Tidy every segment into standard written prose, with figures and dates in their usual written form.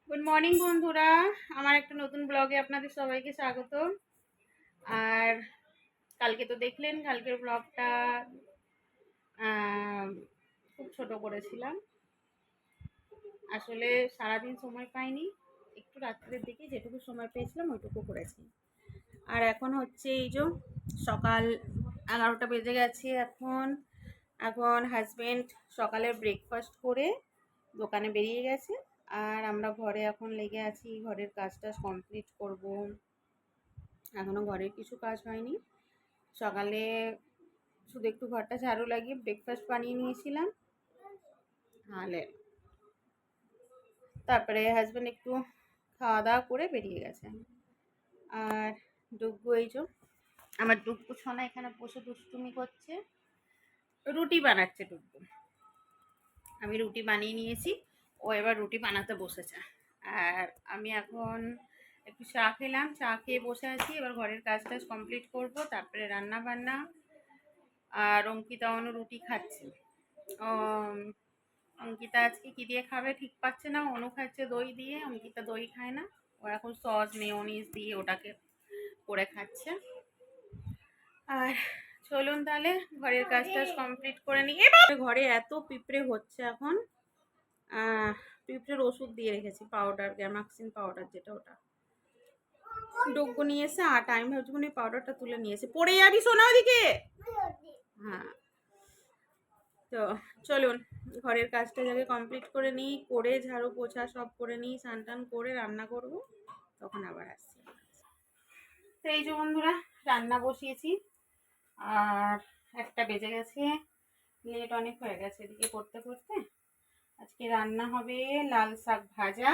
Good morning বন্ধুরা, আমার একটা নতুন ব্লগে আপনাদের সবাইকে স্বাগত। আর কালকে তো দেখলেন, কালকের ব্লগটা খুব ছোট করেছিলাম। আসলে সারাদিন সময় পাইনি, একটু রাত্রের দিকে যেটুকু সময় পেয়েছিলাম ওইটুকু করেছি। আর এখন হচ্ছে এই যে সকাল 11টা বেজে গেছে। এখন হাজবেন্ড সকালের ব্রেকফাস্ট করে দোকানে বেরিয়ে গেছে। আর আমরা ঘরে এখন লেগে আছি, ঘরের কাজটা কমপ্লিট করব। এখনও ঘরের কিছু কাজ হয়নি। সকালে শুধু একটু ঘরটা ঝাড়ু লাগিয়ে ব্রেকফাস্ট বানিয়ে নিয়েছিলাম। তারপরে হাজব্যান্ড একটু খাওয়া দাওয়া করে বেরিয়ে গেছে। আর ডুগ্গু, এই যে আমার ডুগ্গু সোনা এখানে বসে দুষ্টুমি করছে, রুটি বানাচ্ছে ডুগ্গু। আমি রুটি বানিয়ে নিয়েছি, ও এবার রুটি বানাতে বসেছে। আর আমি এখন একটু চা খেলাম, চা খেয়ে বসে আছি। এবার ঘরের কাজ টাজ কমপ্লিট করবো, তারপরে রান্না বান্না। আর অঙ্কিতা অনু রুটি খাচ্ছে। অঙ্কিতা আজকে কী দিয়ে খাবে ঠিক পাচ্ছে না। অনু খাচ্ছে দই দিয়ে, অঙ্কিতা দই খায় না। ও এখন সস মেয়োনিজ দিয়ে ওটাকে করে খাচ্ছে। আর চলুন তাহলে ঘরের কাজটা কমপ্লিট করে নিই। এবার ঘরে এত পিঁপড়ে হচ্ছে এখন, পিঁপড়ের ওষুধ দিয়ে রেখেছি, পাউডার, গ্যামাক্সিন পাউডার যেটা, ওটা ডোগ্গু নিয়ে এসে। আটা আমি ভাবছি মানে পাউডারটা তুলে নিয়েছে। পড়ে যাবি সোনা ওদিকে। হ্যাঁ, তো চলুন ঘরের কাজটা যাকে কমপ্লিট করে নিই, করে ঝাড়ু পোছা সব করে নিই, স্নান টান করে রান্না করব, তখন আবার আসছি। তো এই যে বন্ধুরা, রান্না বসিয়েছি। আর 1টা বেজে গেছে, লেট অনেক হয়ে গেছে এদিকে করতে করতে। আজকে রান্না হবে লাল শাক ভাজা,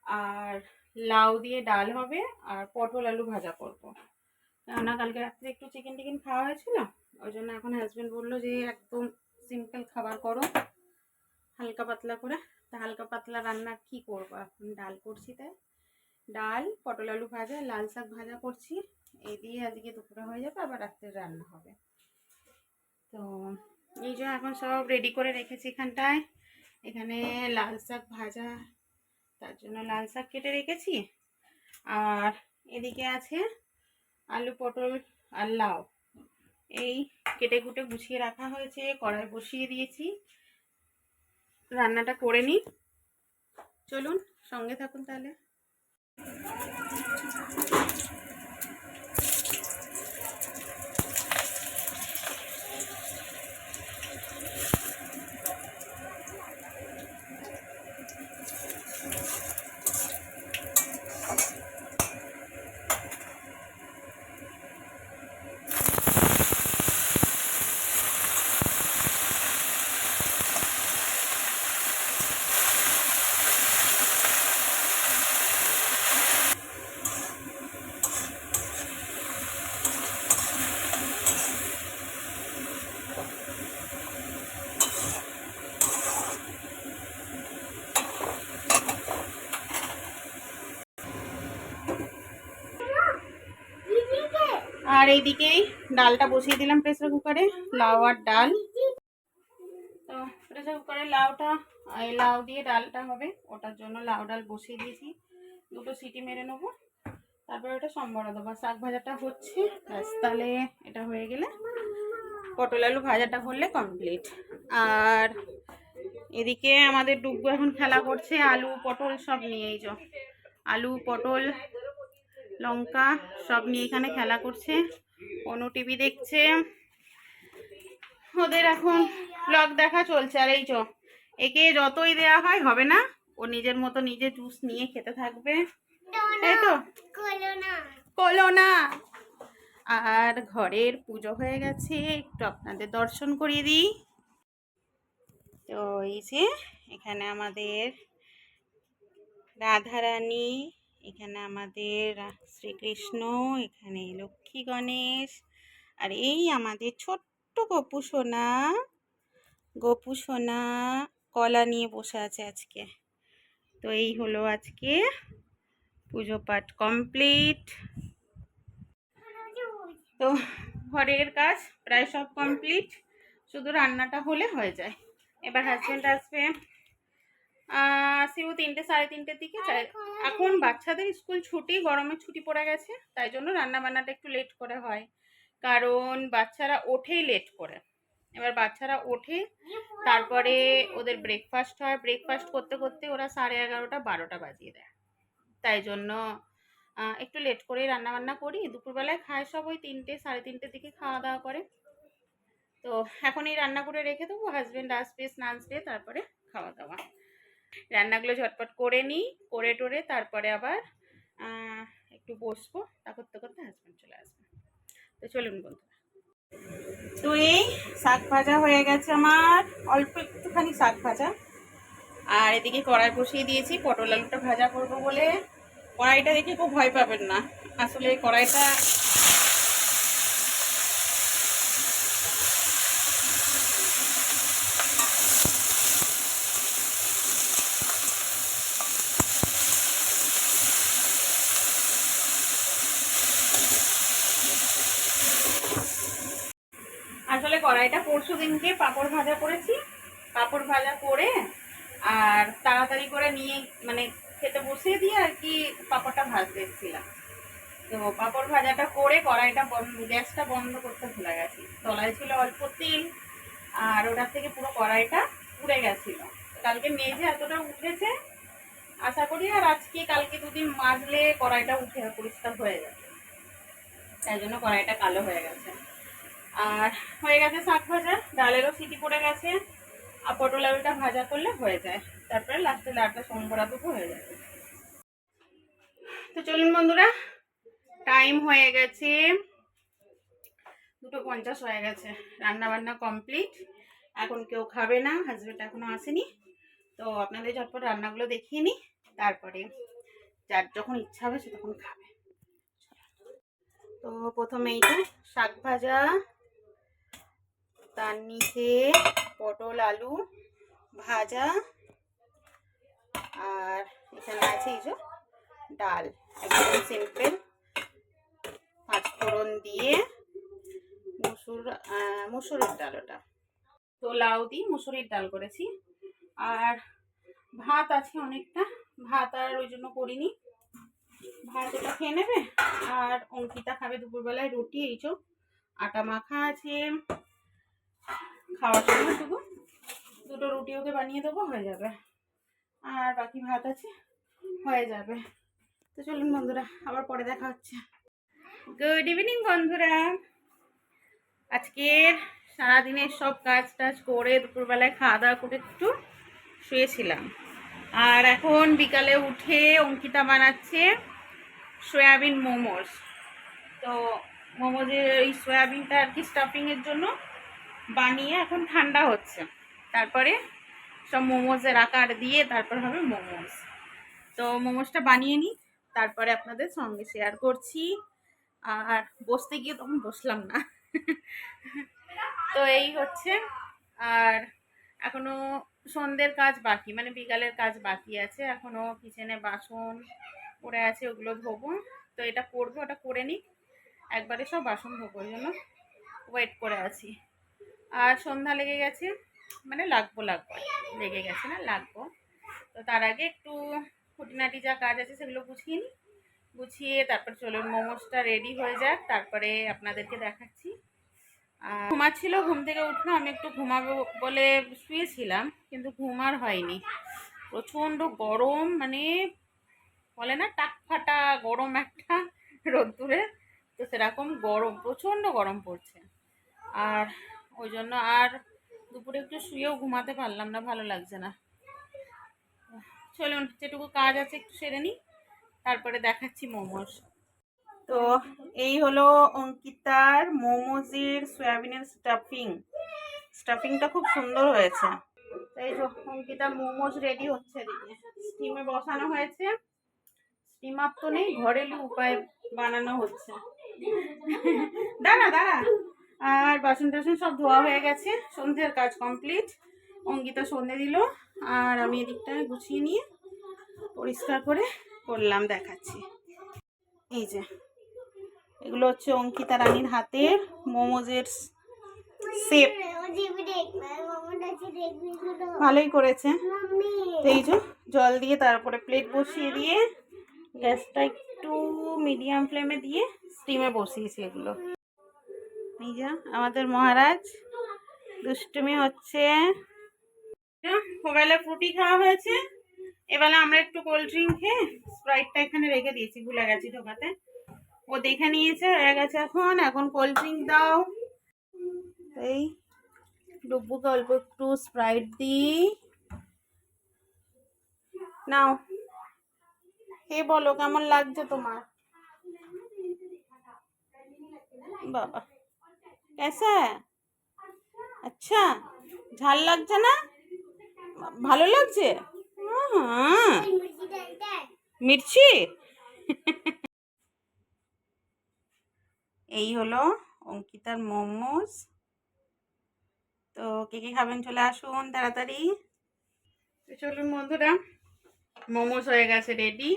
আর লাউ দিয়ে ডাল হবে, আর পটল আলু ভাজা করবো। কেননা কালকে রাত্রে একটু চিকেন টিকেন খাওয়া হয়েছিল, ওই জন্য এখন হাজব্যান্ড বললো যে একদম সিম্পল খাবার করো, হালকা পাতলা করে। তা হালকা পাতলা রান্না কি করবো, এখন ডাল করছি। তাই ডাল, পটল আলু ভাজা, লাল শাক ভাজা করছি। এই দিয়ে আজকে দুপুরে হয়ে যাবে, আবার রাত্রে রান্না হবে। তো এই যে এখন সব রেডি করে রেখেছি এখানটায়। এখানে লাল শাক ভাজা, তার জন্য লাল শাক কেটে রেখেছি। আর এদিকে আছে আলু, পটল আর লাউ, এই কেটে কুটে গুছিয়ে রাখা হয়েছে। কড়াই বসিয়ে দিয়েছি, রান্নাটা করে নিই। চলুন সঙ্গে থাকুন তাহলে। আর এইদিকেই ডালটা বসিয়ে দিলাম প্রেসার কুকারে, লাউ আর ডাল। তো প্রেসার কুকারে লাউ দিয়ে ডালটা হবে, ওটার জন্য লাউ ডাল বসিয়ে দিয়েছি। 2টো সিটি মেরে নেবো, তারপরে ওটা সম্বর দেবো। শাক ভাজাটা হচ্ছে, ব্যাস তাহলে এটা হয়ে গেলে পটল আলু ভাজাটা হলে কমপ্লিট। আর এদিকে আমাদের ডুগ্গু এখন খেলা করছে আলু পটল সব নিয়ে। এই যে আলু পটল লঙ্কা সব নিয়ে এখানে খেলা করছে। অনু টিভি দেখছে, ওদের এখন ব্লগ দেখা চলছে। আর এই যে একে যতই দেয়া হয় হবে না, ও নিজের মতো নিজে জুস নিয়ে খেতে থাকবে, তাই তো? কলো না। আর ঘরের পুজো হয়ে গেছে, একটু আপনাদের দর্শন করিয়ে দিই। তো এই যে এখানে আমাদের রাধারানী, এখানে আমাদের শ্রীকৃষ্ণ, এখানে লক্ষ্মী গণেশ, আর এই আমাদের ছোট্ট গপু সোনা কলা নিয়ে বসে আছে আজকে। তো এই হলো আজকে পুজো পাঠ কমপ্লিট। তো ঘরের কাজ প্রায় সব কমপ্লিট, শুধু রান্নাটা হলে হয়ে যায়। এবার হাজব্যান্ড আসবে, আসিও 3টে 3:30 দিকে। এখন বাচ্চাদের স্কুল ছুটি, গরমের ছুটি পড়ে গেছে, তাই জন্য রান্নাবান্নাটা একটু লেট করে হয়, কারণ বাচ্চারা ওঠেই লেট করে। এবার বাচ্চারা ওঠে, তারপরে ওদের ব্রেকফাস্ট হয়, ব্রেকফাস্ট করতে করতে ওরা 11:30 12টা বাজিয়ে দেয়, তাই জন্য একটু লেট করেই রান্নাবান্না করি। দুপুরবেলায় খায় সব ওই 3টে 3:30 দিকে খাওয়া দাওয়া করে। তো এখন এই রান্না করে রেখে দেবো, হাজব্যান্ড আসবে স্নান সেরে, তারপরে খাওয়া দাওয়া। রান্নাগুলো ঝটপট করে নিই, করে টোরে তারপরে আবার একটু বসবো, তা করতে করতে হাজব্যান্ড চলে আসবে। তো চলুন বন্ধুরা। তো এই শাক ভাজা হয়ে গেছে আমার, অল্প একটুখানি শাক ভাজা, আর এদিকে কড়াই বসিয়ে দিয়েছি পটল আলুটা ভাজা করবো বলে। কড়াইটা দেখে খুব ভয় পাবেন না, আসলে কড়াইটা পরশু দিনকে পাঁপড় ভাজা করেছি, পাঁপড় ভাজা করে আর তাড়াতাড়ি করে নিয়ে মানে খেতে বসিয়ে দিয়ে আর কি পাঁপড়টা ভাজতে এসেছিলাম। তো পাঁপড় ভাজাটা করে কড়াইটা গ্যাসটা বন্ধ করতে ভুলে গেছি, তলায় ছিল অল্প তেল আর ওটার থেকে পুরো কড়াইটা পুড়ে গেছিল। কালকে মেঝে এতটা উঠেছে, আশা করি আর আজকে কালকে দুদিন মাজলে কড়াইটা উঠে পরিষ্কার হয়ে যাবে, তাই জন্য কড়াইটা কালো হয়ে গেছে। আর হয়ে গেছে শাক ভাজা, ডালেরও সিটি পড়ে গেছে, আর পটল আলুটা ভাজা করলে হয়ে যায়, তারপরে লাস্টে ডালটা সম্বরাটুকু হয়ে যাবে। তো চলুন বন্ধুরা, টাইম হয়ে গেছে 2:50 হয়ে গেছে, রান্না বান্না কমপ্লিট। এখন কেউ খাবে না, হাজবেন্ড এখনো আসেনি, তো আপনাদের ঝটপট রান্নাগুলো দেখিয়ে নিই, তারপরে যার যখন ইচ্ছা হবে সে তখন খাবে। তো প্রথমে এইটা শাক ভাজা, তার নিচে পটল আলু ভাজা, আর এখানে আছে এই যে ডাল, একদম সিম্পল, 5 ফোড়ন দিয়ে মুসুরির ডাল, ওটা তো লাউ দিয়ে মুসুরির ডাল করেছি। আর ভাত আছে অনেকটা, ভাত আর ওই জন্য করিনি, ভাত ওটা খেয়ে নেবে। আর অঙ্কিতা খাবে দুপুরবেলায় রুটি, এই যে আটা মাখা আছে, খাওয়ার জন্য শুধু 2টো রুটি ওকে বানিয়ে দেবো, হয়ে যাবে। আর বাকি ভাত আছে, হয়ে যাবে। তো চলুন বন্ধুরা, আবার পরে দেখা হচ্ছে। গুড ইভিনিং বন্ধুরা, আজকের সারাদিনের সব কাজ টাজ করে দুপুরবেলায় খাওয়া দাওয়া করে একটু শুয়েছিলাম, আর এখন বিকালে উঠে অঙ্কিতা বানাচ্ছে সয়াবিন মোমোস। তো মোমোজের এই সয়াবিনটা আর কি স্টাফিংয়ের জন্য বানিয়ে এখন ঠান্ডা হচ্ছে, তারপরে সব মোমোজের আকার দিয়ে তারপর হবে মোমোস। তো মোমোসটা বানিয়ে নিই, তারপরে আপনাদের সঙ্গে শেয়ার করছি। আর বসতে গিয়ে তখন বসলাম না। তো এই হচ্ছে, আর এখনো সন্ধ্যের কাজ বাকি, মানে বিকালের কাজ বাকি আছে, এখনো কিচেনে বাসন পড়ে আছে, ওগুলো ধোবো। তো এটা করবো, ওটা করে নিই, একবারে সব বাসন ধোবো, ওই জন্য ওয়েট করে আছি। আর সন্ধ্যা লেগে গেছে, মানে লাগবো লেগে গেছে না, লাগবো। তো তার আগে একটু খুঁটিনাটি যা কাজ আছে সেগুলো গুছিয়ে নিই, গুছিয়ে তারপর চলুন মোমোসটা রেডি হয়ে যাক, তারপরে আপনাদেরকে দেখাচ্ছি। ঘুমাচ্ছিল, ঘুম থেকে উঠলো, আমি একটু ঘুমাবো বলে শুয়েছিলাম, কিন্তু ঘুম আর হয়নি, প্রচণ্ড গরম, মানে বলে না টাক ফাটা গরম একটা রোদ্দুরে, তো সেরকম গরম, প্রচণ্ড গরম পড়ছে। আর ওই জন্য আর দুপুরে একটু শুয়েও ঘুমাতে পারলাম না, ভালো লাগছে না। চলুন যেটুকু কাজ আছে একটু সেরে নিই, তারপরে দেখাচ্ছি মোমোস। তো এই হলো অঙ্কিতার মোমোজের সয়াবিনের স্টাফিংটা খুব সুন্দর হয়েছে। এই যে অঙ্কিতার মোমোজ রেডি হচ্ছে, এদিকে স্টিমে বসানো হয়েছে, স্টিমার তো নেই, ঘরেলু উপায় বানানো হচ্ছে। দাঁড়া। আর বাসন টাসন সব ধোয়া হয়ে গেছে, সন্ধ্যের কাজ কমপ্লিট, অঙ্কিতা সন্ধ্যে দিল, আর আমি এদিকটা গুছিয়ে নিয়ে পরিষ্কার করে করলাম, দেখাচ্ছি। এই যে এগুলো হচ্ছে অঙ্কিতা রানীর হাতের মোমোজের শেপ। ভালোই করেছে। তো এই যে জল দিয়ে তারপরে প্লেট বসিয়ে দিয়ে গ্যাসটা একটু মিডিয়াম ফ্লেমে দিয়ে স্টিমে বসিয়েছি এগুলো। এই যে আমাদের মহারাজ দুষ্টুমি হচ্ছে। ওবেলা ফ্রুটি খাওয়া হয়েছে, এবেলা আমরা একটু কোল্ড ড্রিঙ্ক খেয়ে স্প্রাইটটা এখানে রেখে দিয়েছি, ভুলে গেছি ঢোকাতে। ও দেখে নিয়েছে, হয়ে গেছে। এখন কোল্ড ড্রিঙ্ক দাও। এই ডুব্বুকে অল্প একটু স্প্রাইট দিই। নাও, খেয়ে বলো কেমন লাগছে তোমার। বাবা कैसा है? अच्छा, ঝাল লাগছে না? ভালো লাগছে? হ্যাঁ, মির্চি। এই হলো অঙ্কিতার মোমোস। তো কে কে খাবেন চলে আসুন তাড়াতাড়ি। তো চলুন বন্ধুরা, মোমোস হয়ে গেছে রেডি।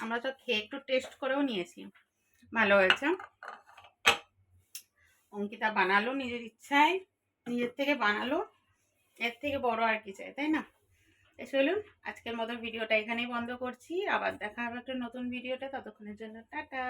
আমরা তো খেয়ে একটু টেস্ট করেও নিয়েছি, ভালো হয়েছে। অঙ্কিতা বানালো নিজের ইচ্ছায়, নিজের থেকে বানালো, এর থেকে বড় আর কি চাই, তাই না? চলুন আজকের মতো ভিডিওটা এখানেই বন্ধ করছি, আবার দেখা হবে একটা নতুন ভিডিওতে। ততক্ষণের জন্য টাটা।